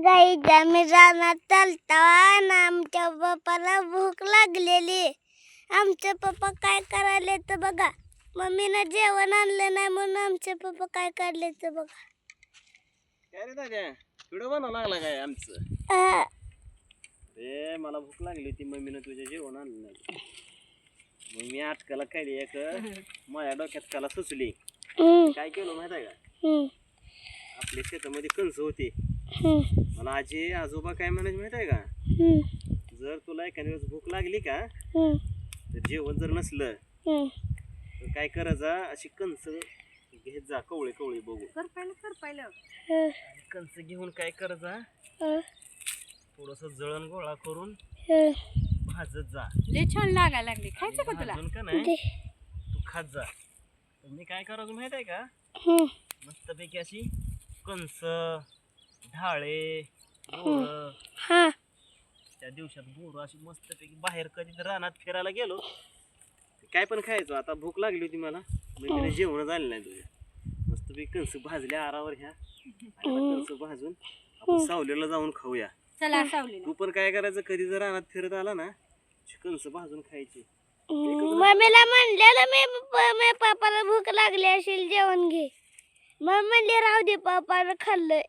Guys आम्ही रानात चालतो आणि आमच्या पप्पाला भूक लागलेली. आमचे पप्पा काय करायले तर बघा. मम्मीनं जेवण आणलं नाही म्हणून आमचे पप्पा काय काढले तर बघा. काय रे दादा व्हिडिओ बनवायला लागला काय आमचं? अरे मला भूक लागली होती, मम्मीनं तुझ्या जेवण आणलं नाही. मग मी अटकाला खायली एक माझ्या डोक्यात काला सुचली. काय केलं माहित आहे का? आपल्या शेतामध्ये कणस होते. मला आजी आजोबा काय म्हणायचे माहित आहे का? जर तुला एखाद्या वेळेस भूक लागली का तर जेवण जर नसलं तर काय करायचं, अशी कणस घेत जा, कवळे कवळे बघू कणस घेऊन काय करायचं, थोडस जळण गोळा करून भाजत जा. लय छान लागायला लागली. खायचं का तुला? का नाही तू खात जा. तर मी काय करायचं माहित आहे का, मस्तपैकी अशी कणस ढाळे बोरं, त्या दिवसात बोरं अशी मस्तपैकी बाहेर कधी रानात फिरायला गेलो काय पण खायचो. आता भूक लागली होती मला, म्हणजे जेवण झालं नाही तुझ्या. मस्तपैकी कणस भाजल्या आरावर ह्या, कणस भाजून आपण सावलीला जाऊन खाऊया. चला सावलीला. तू पण काय करायचं, कधी जर रानात फिरत आला ना कणस भाजून खायची. मम्मीला म्हणलेलं मी पप्पाला भूक लागली असेल जेवण घे. मग म्हणले राहू दे, पप्पाला खाल्लंय.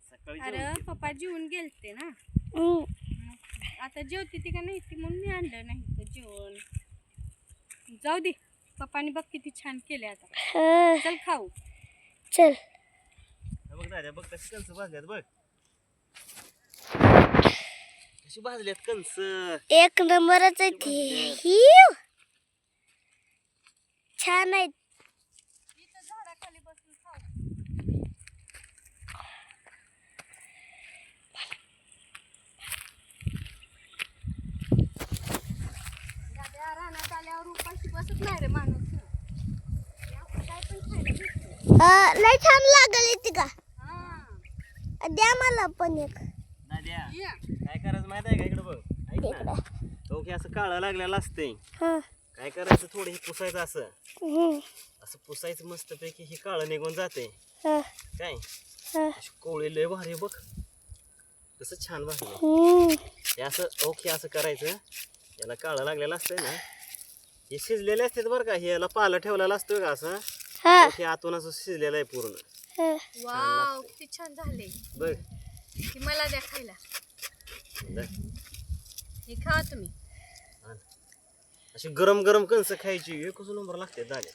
सकाळी अरे पप्पा जेवून गेलते ना, आता जेवते ती का नाही ती म्हणून मी आणलं नाही तर जेवण. जाऊ दे, पप्पानी बघ किती छान केले. आता चल खाऊ. चल बघ दादा, बघ कशी कणस भाजल्यात, बघ कशी भाजल्यात कणस. एक नंबरच आहे ती. छान आहेत. झाडाखाली बसून खाऊ. दादा रानात आल्यावर उपाशी बसत नाही रे माणूस. काय पण खायला भेटतं. लय छान लागल येते का? हा. द्या मला पण एक. दाद्या या. काय करायचं माहित आहे का, इकडे बघ, ऐक ना. तो की असं काळं लागलेलं असते, हा. काय करायचं, थोडं हे पुसायचं, असं असं पुसायचं, मस्तपैकी हे काळं निघून जाते. काय अशी कोवळी लय भारी, बघ कसं छान भाजलं. हे असं ओके असं करायचं. याला काळं लागलेलं असतंय ना, हे शिजलेले असतात बरं का. हे याला पाला ठेवलेला असतोय का असं, हे आतून असं शिजलेलं आहे पूर्ण. वाव किती छान झाले. बघ की मला द्या खायला. जा. हे खा तुम्ही. अशी गरम गरम कणस खायची, एकच नंबर लागते दाणे.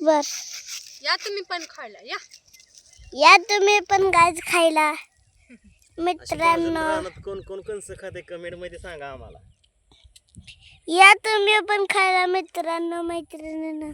बर, या तुम्ही पण खायला या. या तुम्ही पण गाईज खायला. अशी मित्रांनो रानात कोण कोण कणस खाते कमेंट मध्ये सांगा आम्हाला. या तुम्ही पण खायला मित्रांनो मैत्रिणींनो.